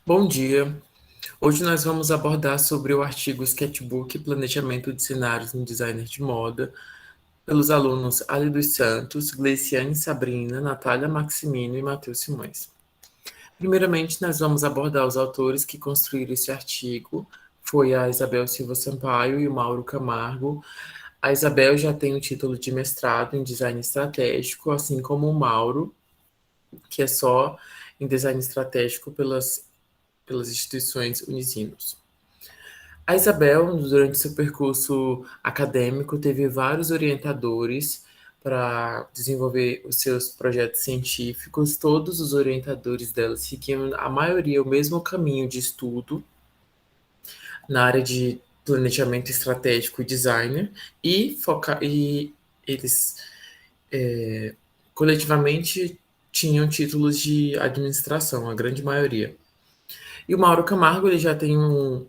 Bom dia. Hoje nós vamos abordar sobre o artigo Sketchbook Planejamento de Cenários no Designer de Moda, pelos alunos Ali dos Santos, Gleiciane Sabrina, Natália Maximino e Matheus Simões. Primeiramente, nós vamos abordar os autores que construíram esse artigo. Foi a Isabel Silva Sampaio e o Mauro Camargo. A Isabel já tem o título de mestrado em Design Estratégico, assim como o Mauro, que é só em Design Estratégico pelas instituições Unisinos. A Isabel, durante seu percurso acadêmico, teve vários orientadores para desenvolver os seus projetos científicos. Todos os orientadores dela seguiam, a maioria, o mesmo caminho de estudo na área de planejamento estratégico e designer, e eles coletivamente tinham títulos de administração, a grande maioria. E o Mauro Camargo, ele já tem um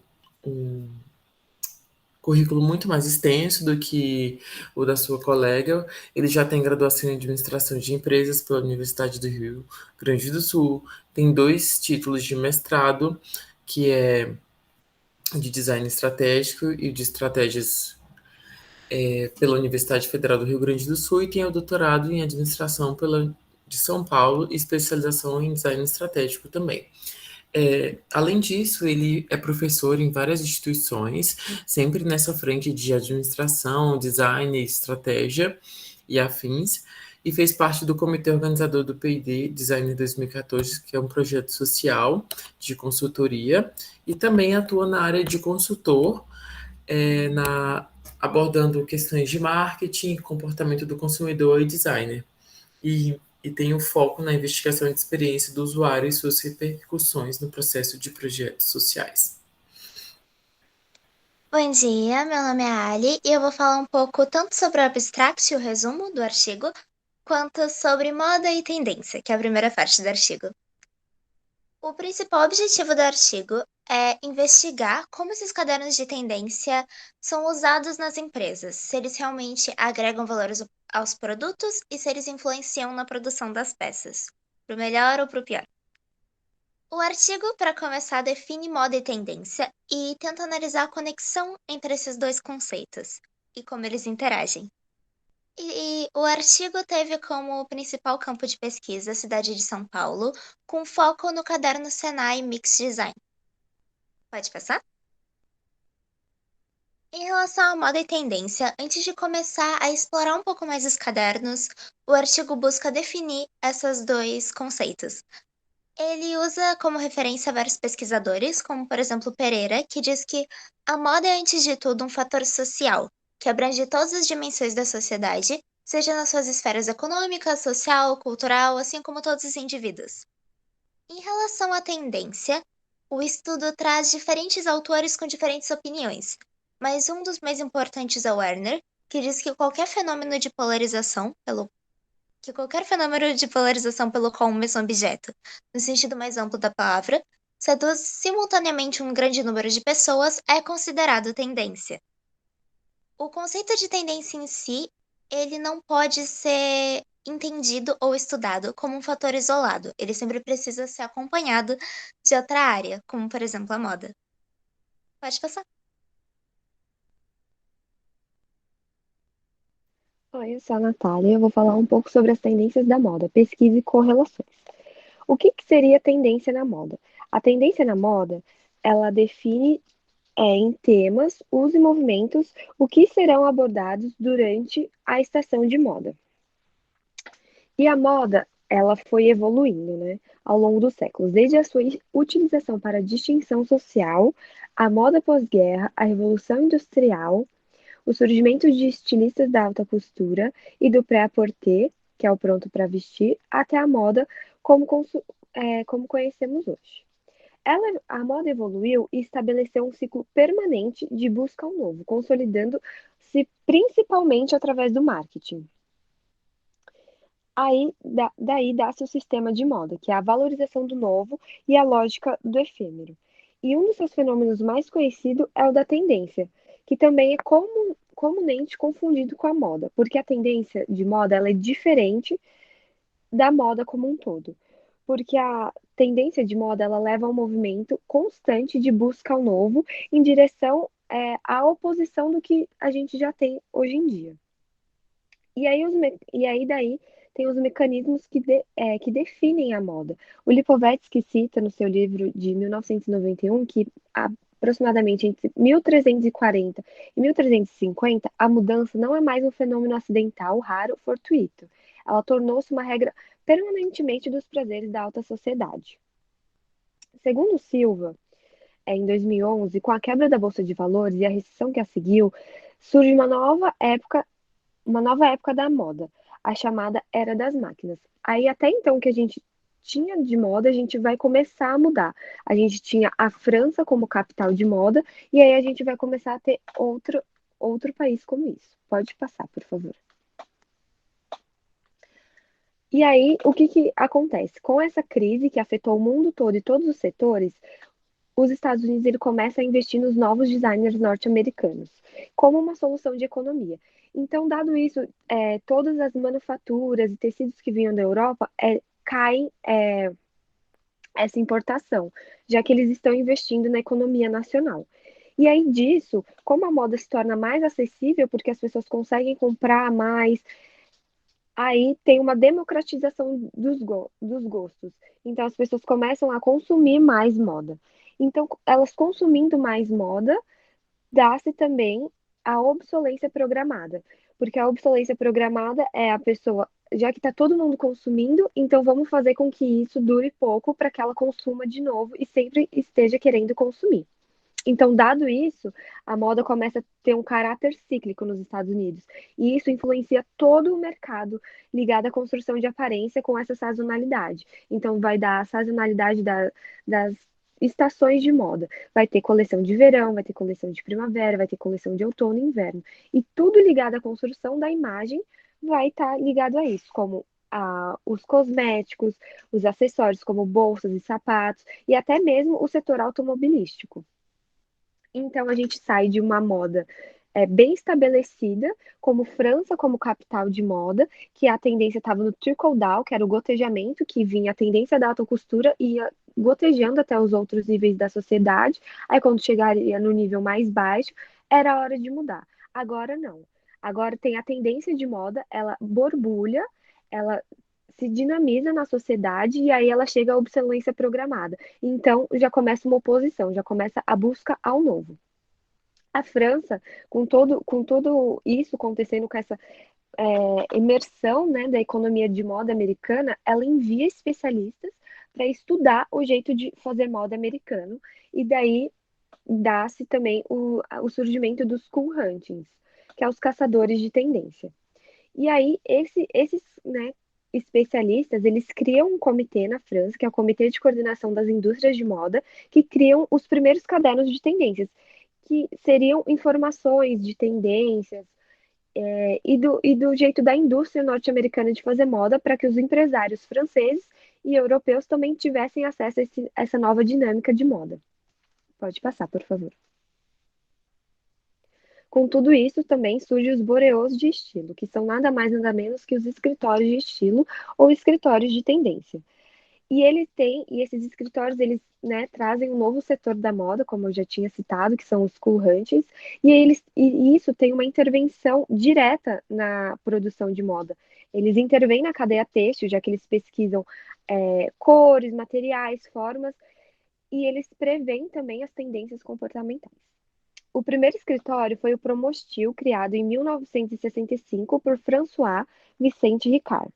currículo muito mais extenso do que o da sua colega. Ele já tem graduação em administração de empresas pela Universidade do Rio Grande do Sul, tem dois títulos de mestrado, que é de design estratégico e de estratégias pela Universidade Federal do Rio Grande do Sul, e tem o doutorado em administração pela de São Paulo e especialização em design estratégico também. Além disso, ele é professor em várias instituições, sempre nessa frente de administração, design, estratégia e afins, e fez parte do comitê organizador do P&D Design 2014, que é um projeto social de consultoria, e também atua na área de consultor, abordando questões de marketing, comportamento do consumidor e designer. E tem o foco na investigação de experiência do usuário e suas repercussões no processo de projetos sociais. Bom dia, meu nome é Ali e eu vou falar um pouco tanto sobre o abstract, o resumo do artigo, quanto sobre moda e tendência, que é a primeira parte do artigo. O principal objetivo do artigo é investigar como esses cadernos de tendência são usados nas empresas, se eles realmente agregam valores aos produtos e se eles influenciam na produção das peças, para o melhor ou para o pior. O artigo, para começar, define moda e tendência e tenta analisar a conexão entre esses dois conceitos e como eles interagem. E o artigo teve como principal campo de pesquisa a cidade de São Paulo, com foco no caderno Senai Mix Design. Pode passar? Em relação à moda e tendência, antes de começar a explorar um pouco mais os cadernos, o artigo busca definir esses dois conceitos. Ele usa como referência vários pesquisadores, como por exemplo Pereira, que diz que a moda é antes de tudo um fator social, que abrange todas as dimensões da sociedade, seja nas suas esferas econômica, social, cultural, assim como todos os indivíduos. Em relação à tendência, o estudo traz diferentes autores com diferentes opiniões, mas um dos mais importantes é o Werner, que diz que qualquer fenômeno de polarização pelo qual um mesmo objeto, no sentido mais amplo da palavra, seduz simultaneamente um grande número de pessoas é considerado tendência. O conceito de tendência em si, ele não pode ser entendido ou estudado como um fator isolado. Ele sempre precisa ser acompanhado de outra área, como por exemplo a moda. Pode passar. Oi, eu sou a Natália e eu vou falar um pouco sobre as tendências da moda, pesquisa e correlações. O que seria tendência na moda? A tendência na moda, ela define em temas, uso e movimentos o que serão abordados durante a estação de moda. E a moda, ela foi evoluindo, né, ao longo dos séculos, desde a sua utilização para distinção social, a moda pós-guerra, a Revolução Industrial, o surgimento de estilistas da alta costura e do prêt-à-porter, que é o pronto para vestir, até a moda como, como conhecemos hoje. A moda evoluiu e estabeleceu um ciclo permanente de busca ao novo, consolidando-se principalmente através do marketing. Daí dá-se o sistema de moda, que é a valorização do novo e a lógica do efêmero. E um dos seus fenômenos mais conhecidos é o da tendência, que também é comumente confundido com a moda, porque a tendência de moda ela é diferente da moda como um todo. Porque tendência de moda, ela leva a um movimento constante de busca ao novo em direção à oposição do que a gente já tem hoje em dia. E aí daí tem os mecanismos que definem a moda. O Lipovetsky cita no seu livro de 1991 que aproximadamente entre 1340 e 1350, a mudança não é mais um fenômeno acidental, raro, fortuito. Ela tornou-se uma regra permanentemente dos prazeres da alta sociedade. Segundo Silva, em 2011, com a quebra da Bolsa de Valores e a recessão que a seguiu, surge uma nova época da moda, a chamada Era das Máquinas. Aí até então que a gente tinha de moda, a gente vai começar a mudar. A gente tinha a França como capital de moda, e aí a gente vai começar a ter outro país como isso. Pode passar, por favor. E aí, o que acontece? Com essa crise que afetou o mundo todo e todos os setores, os Estados Unidos ele começa a investir nos novos designers norte-americanos, como uma solução de economia. Então, dado isso, todas as manufaturas e tecidos que vinham da Europa caem essa importação, já que eles estão investindo na economia nacional. E aí disso, como a moda se torna mais acessível, porque as pessoas conseguem comprar mais, aí tem uma democratização dos gostos. Então, as pessoas começam a consumir mais moda. Então, elas consumindo mais moda, dá-se também a obsolência programada. Porque a obsolência programada é a pessoa, já que está todo mundo consumindo, então vamos fazer com que isso dure pouco para que ela consuma de novo e sempre esteja querendo consumir. Então, dado isso, a moda começa a ter um caráter cíclico nos Estados Unidos. E isso influencia todo o mercado ligado à construção de aparência com essa sazonalidade. Então, vai dar a sazonalidade das estações de moda. Vai ter coleção de verão, vai ter coleção de primavera, vai ter coleção de outono e inverno. E tudo ligado à construção da imagem vai estar ligado a isso, como os cosméticos, os acessórios, como bolsas e sapatos, e até mesmo o setor automobilístico. Então a gente sai de uma moda bem estabelecida, como França como capital de moda, que a tendência estava no trickle down, que era o gotejamento, que vinha a tendência da alta costura e ia gotejando até os outros níveis da sociedade. Aí quando chegaria no nível mais baixo, era hora de mudar. Agora não. Agora tem a tendência de moda, ela borbulha, ela se dinamiza na sociedade e aí ela chega à obsolescência programada. Então, já começa uma oposição, já começa a busca ao novo. A França, com todo isso acontecendo, com essa imersão, né, da economia de moda americana, ela envia especialistas para estudar o jeito de fazer moda americano, e daí dá-se também o surgimento dos cool huntings, que é os caçadores de tendência. E aí, esses, né, especialistas, eles criam um comitê na França, que é o Comitê de Coordenação das Indústrias de Moda, que criam os primeiros cadernos de tendências, que seriam informações de tendências, e do jeito da indústria norte-americana de fazer moda, para que os empresários franceses e europeus também tivessem acesso a essa nova dinâmica de moda. Pode passar, por favor. Com tudo isso, também surgem os boreôs de estilo, que são nada mais nada menos que os escritórios de estilo ou escritórios de tendência. E esses escritórios, eles, né, trazem um novo setor da moda, como eu já tinha citado, que são os cool huntings, e isso tem uma intervenção direta na produção de moda. Eles intervêm na cadeia têxtil, já que eles pesquisam cores, materiais, formas, e eles preveem também as tendências comportamentais. O primeiro escritório foi o Promostil, criado em 1965 por François Vicente Ricard.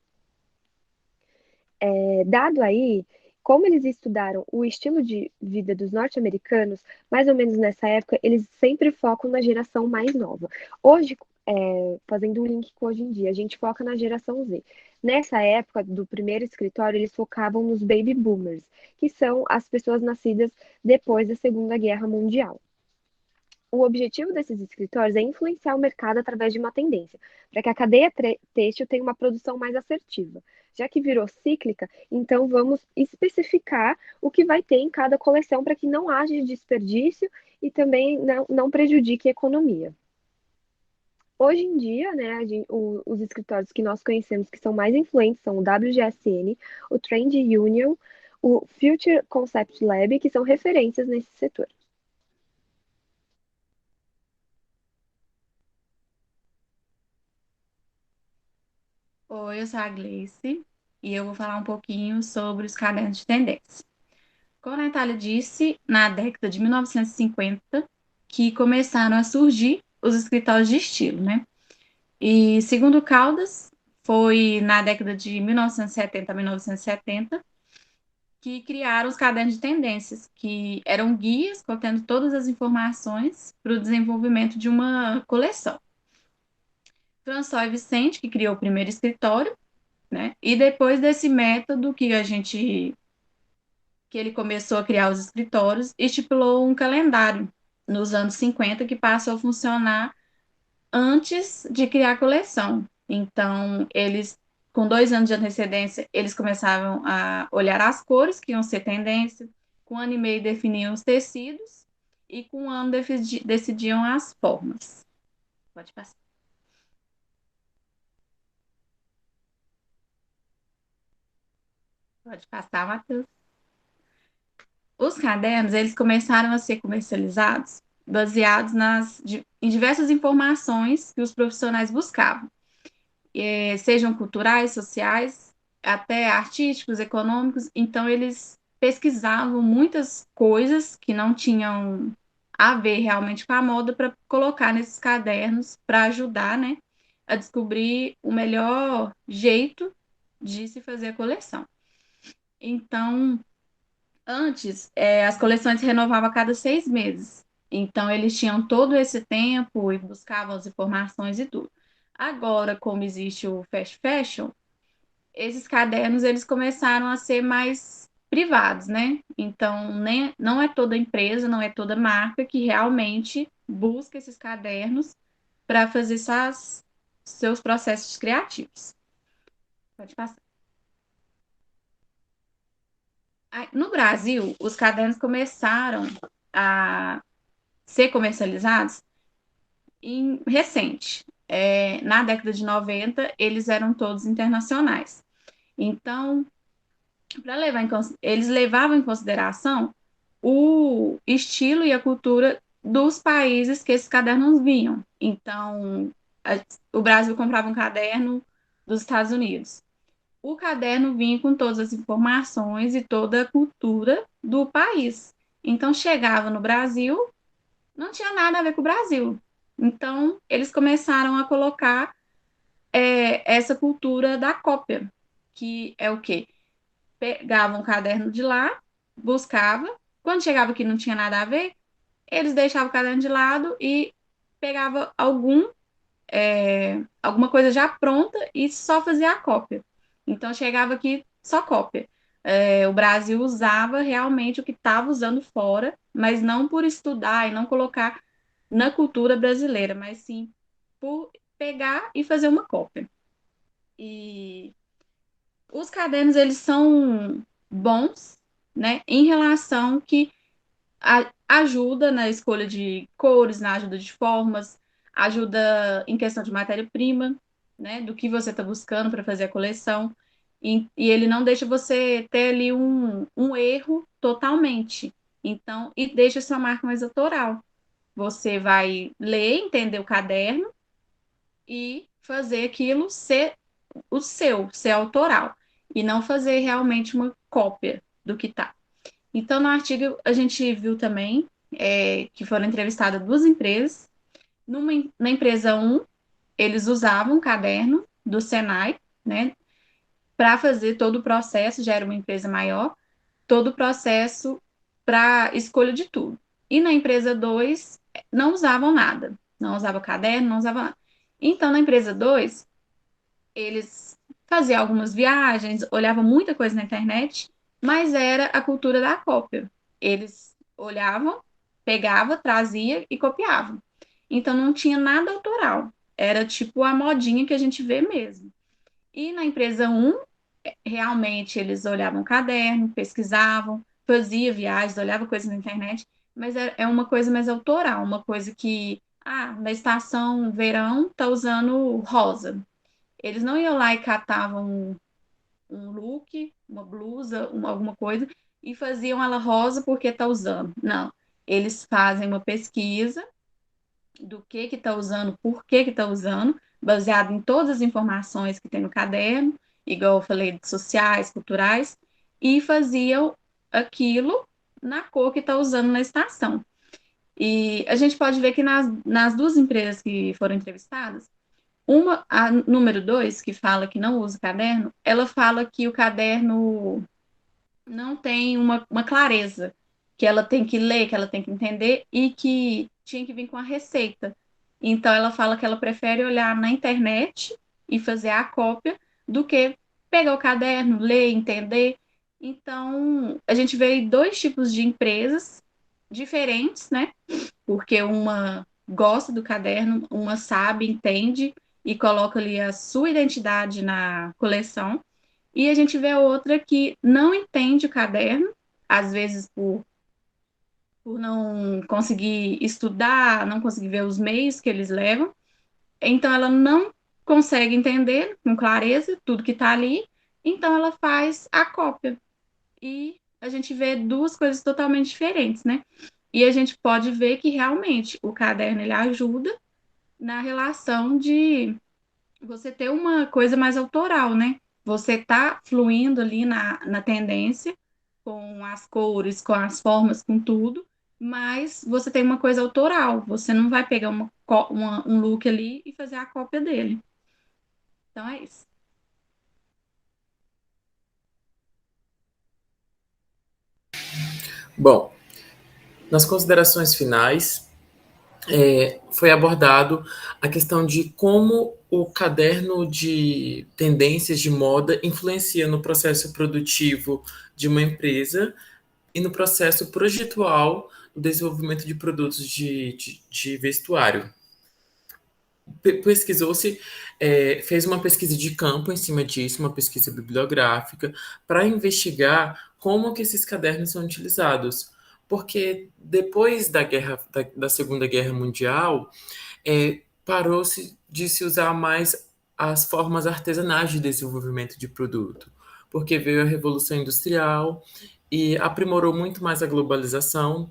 Dado aí, como eles estudaram o estilo de vida dos norte-americanos, mais ou menos nessa época, eles sempre focam na geração mais nova. Hoje, fazendo um link com hoje em dia, a gente foca na geração Z. Nessa época do primeiro escritório, eles focavam nos baby boomers, que são as pessoas nascidas depois da Segunda Guerra Mundial. O objetivo desses escritórios é influenciar o mercado através de uma tendência, para que a cadeia têxtil tenha uma produção mais assertiva. Já que virou cíclica, então vamos especificar o que vai ter em cada coleção para que não haja desperdício e também não prejudique a economia. Hoje em dia, né, os escritórios que nós conhecemos que são mais influentes são o WGSN, o Trend Union, o Future Concept Lab, que são referências nesse setor. Oi, eu sou a Gleice e eu vou falar um pouquinho sobre os cadernos de tendência. Como a Natália disse, na década de 1950, que começaram a surgir os escritórios de estilo, né? E segundo Caldas, foi na década de 1970 a 1970 que criaram os cadernos de tendências, que eram guias contendo todas as informações para o desenvolvimento de uma coleção. François Vicente, que criou o primeiro escritório, né? E depois desse método que ele começou a criar os escritórios, estipulou um calendário nos anos 50 que passou a funcionar antes de criar a coleção. Então, eles, com 2 anos de antecedência, eles começavam a olhar as cores que iam ser tendência, com 1 ano e meio definiam os tecidos e com 1 ano decidiam as formas. Pode passar. Pode passar, Matheus. Os cadernos, eles começaram a ser comercializados baseados em diversas informações que os profissionais buscavam, sejam culturais, sociais, até artísticos, econômicos. Então, eles pesquisavam muitas coisas que não tinham a ver realmente com a moda para colocar nesses cadernos para ajudar, né, a descobrir o melhor jeito de se fazer a coleção. Então, antes, as coleções se renovavam a cada 6 meses. Então, eles tinham todo esse tempo e buscavam as informações e tudo. Agora, como existe o fast fashion, esses cadernos eles começaram a ser mais privados, né? Então, não é toda empresa, não é toda marca que realmente busca esses cadernos para fazer seus processos criativos. Pode passar. No Brasil, os cadernos começaram a ser comercializados recente. Na década de 90, eles eram todos internacionais. Então, eles levavam em consideração o estilo e a cultura dos países que esses cadernos vinham. Então, o Brasil comprava um caderno dos Estados Unidos. O caderno vinha com todas as informações e toda a cultura do país. Então, chegava no Brasil, não tinha nada a ver com o Brasil. Então, eles começaram a colocar essa cultura da cópia, que é o quê? Pegavam um caderno de lá, buscava, quando chegava aqui não tinha nada a ver, eles deixavam o caderno de lado e pegava alguma coisa já pronta e só fazia a cópia. Então chegava aqui só cópia. O Brasil usava realmente o que estava usando fora, mas não por estudar e não colocar na cultura brasileira, mas sim por pegar e fazer uma cópia. E os cadernos, eles são bons, né, em relação que ajuda na escolha de cores, na ajuda de formas, ajuda em questão de matéria-prima, né, do que você está buscando para fazer a coleção, e ele não deixa você ter ali um erro totalmente. Então, e deixa sua marca mais autoral. Você vai ler, entender o caderno e fazer aquilo ser o seu, ser autoral, e não fazer realmente uma cópia do que tá. Então, no artigo, a gente viu também que foram entrevistadas 2 empresas. Na empresa 1, eles usavam um caderno do Senai, né, para fazer todo o processo, já era uma empresa maior, todo o processo para escolha de tudo. E na empresa 2, não usavam nada, não usava caderno, não usava nada. Então, na empresa 2, eles faziam algumas viagens, olhavam muita coisa na internet, mas era a cultura da cópia. Eles olhavam, pegavam, traziam e copiavam. Então não tinha nada autoral. Era tipo a modinha que a gente vê mesmo. E na empresa 1, realmente eles olhavam caderno, pesquisavam, faziam viagens, olhavam coisas na internet, mas é uma coisa mais autoral, uma coisa que, na estação verão tá usando rosa. Eles não iam lá e catavam um look, uma blusa, alguma coisa, e faziam ela rosa porque tá usando. Não, eles fazem uma pesquisa do que tá usando, por que tá usando, baseado em todas as informações que tem no caderno, igual eu falei, de sociais, culturais, e faziam aquilo na cor que está usando na estação. E a gente pode ver que nas duas empresas que foram entrevistadas, a número 2, que fala que não usa caderno, ela fala que o caderno não tem uma clareza, que ela tem que ler, que ela tem que entender e que tinha que vir com a receita. Então, ela fala que ela prefere olhar na internet e fazer a cópia do que pegar o caderno, ler, entender. Então, a gente vê dois tipos de empresas diferentes, né? Porque uma gosta do caderno, uma sabe, entende e coloca ali a sua identidade na coleção. E a gente vê outra que não entende o caderno, às vezes por não conseguir estudar, não conseguir ver os meios que eles levam. Então, ela não consegue entender com clareza tudo que está ali, então ela faz a cópia. E a gente vê duas coisas totalmente diferentes, né? E a gente pode ver que realmente o caderno ele ajuda na relação de você ter uma coisa mais autoral, né? Você tá fluindo ali na tendência, com as cores, com as formas, com tudo, mas você tem uma coisa autoral. Você não vai pegar um look ali e fazer a cópia dele. Então é isso. Bom, nas considerações finais, foi abordado a questão de como o caderno de tendências de moda influencia no processo produtivo de uma empresa e no processo projetual do desenvolvimento de produtos de vestuário. Pesquisou-se, fez uma pesquisa de campo em cima disso, uma pesquisa bibliográfica, para investigar como que esses cadernos são utilizados. Porque depois da Segunda Guerra Mundial, parou-se de se usar mais as formas artesanais de desenvolvimento de produto, porque veio a Revolução Industrial e aprimorou muito mais a globalização,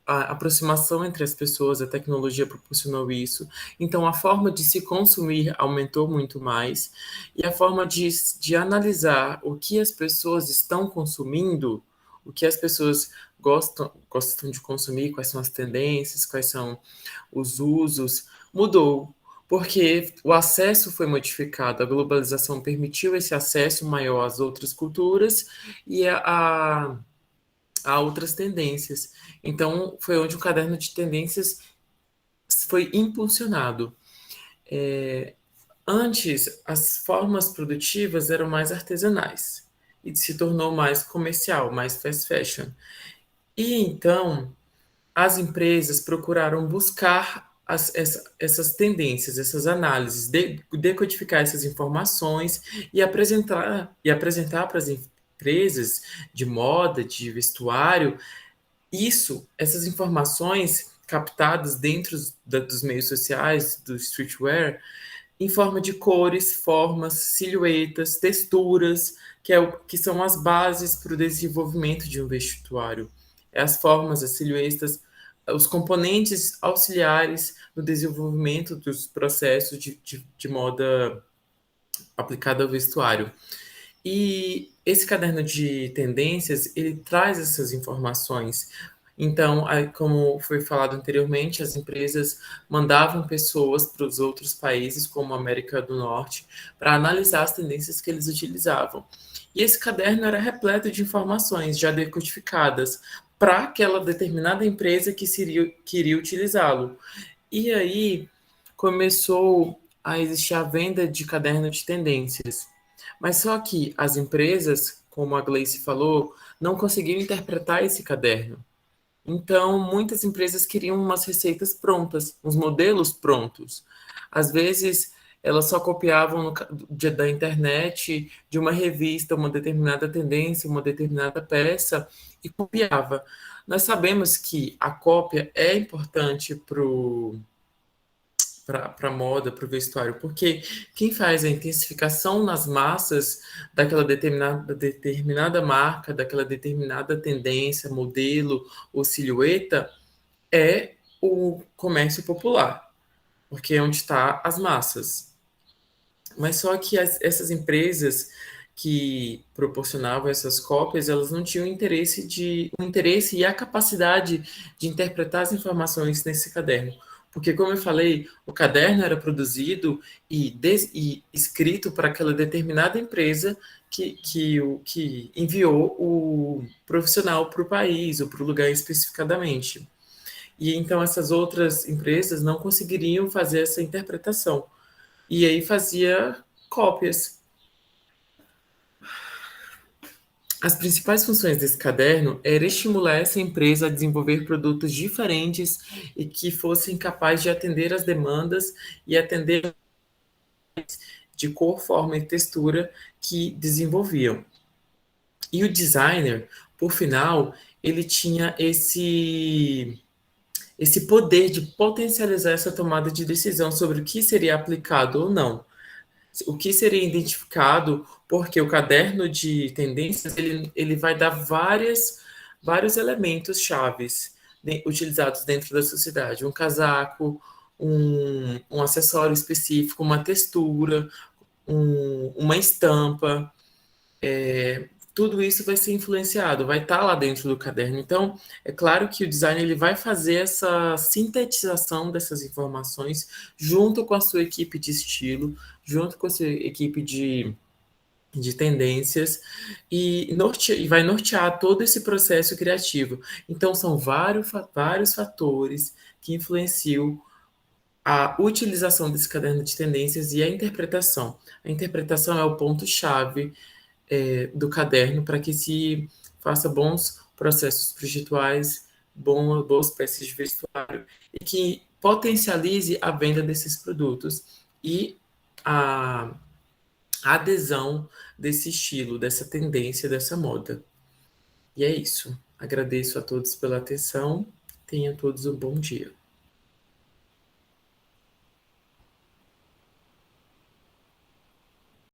a aproximação entre as pessoas, a tecnologia proporcionou isso. Então, a forma de se consumir aumentou muito mais, e a forma de analisar o que as pessoas estão consumindo, o que as pessoas gostam de consumir, quais são as tendências, quais são os usos, mudou. Porque o acesso foi modificado, a globalização permitiu esse acesso maior às outras culturas e a outras tendências. Então, foi onde o caderno de tendências foi impulsionado. Antes, as formas produtivas eram mais artesanais e se tornou mais comercial, mais fast fashion. E então, as empresas procuraram buscar essas tendências, essas análises, decodificar essas informações e apresentar para as empresas de moda, de vestuário, essas informações captadas dentro dos meios sociais, do streetwear, em forma de cores, formas, silhuetas, texturas, que são as bases para o desenvolvimento de um vestuário. As formas, as silhuetas, os componentes auxiliares no desenvolvimento dos processos de moda aplicada ao vestuário. E esse caderno de tendências, ele traz essas informações. Então, como foi falado anteriormente, as empresas mandavam pessoas para os outros países, como a América do Norte, para analisar as tendências que eles utilizavam. E esse caderno era repleto de informações já decodificadas para aquela determinada empresa que queria utilizá-lo. E aí começou a existir a venda de caderno de tendências. Mas só que as empresas, como a Gleice falou, não conseguiram interpretar esse caderno. Então, muitas empresas queriam umas receitas prontas, uns modelos prontos. Às vezes, elas só copiavam da internet, de uma revista, uma determinada tendência, uma determinada peça, e copiava. Nós sabemos que a cópia é importante para a moda, para o vestuário, porque quem faz a intensificação nas massas daquela determinada marca, daquela determinada tendência, modelo ou silhueta, é o comércio popular, porque é onde está as massas. Mas só que essas empresas que proporcionavam essas cópias, elas não tinham o interesse e a capacidade de interpretar as informações nesse caderno. Porque, como eu falei, o caderno era produzido e escrito para aquela determinada empresa que enviou o profissional para o país ou para o lugar especificadamente. E então essas outras empresas não conseguiriam fazer essa interpretação. E aí fazia cópias. As principais funções desse caderno era estimular essa empresa a desenvolver produtos diferentes e que fossem capazes de atender às demandas e atender de cor, forma e textura que desenvolviam. E o designer, por final, ele tinha esse poder de potencializar essa tomada de decisão sobre o que seria aplicado ou não, o que seria identificado, porque o caderno de tendências ele vai dar vários elementos chaves utilizados dentro da sociedade. Um casaco, um acessório específico, uma textura, uma estampa, tudo isso vai ser influenciado, vai estar lá dentro do caderno. Então, é claro que o design ele vai fazer essa sintetização dessas informações junto com a sua equipe de estilo, junto com a sua equipe de tendências e vai nortear todo esse processo criativo. Então, são vários fatores que influenciam a utilização desse caderno de tendências e a interpretação. A interpretação é o ponto-chave do caderno para que se faça bons processos projetuais, boas peças de vestuário e que potencialize a venda desses produtos e a adesão desse estilo, dessa tendência, dessa moda. E é isso. Agradeço a todos pela atenção. Tenham todos um bom dia.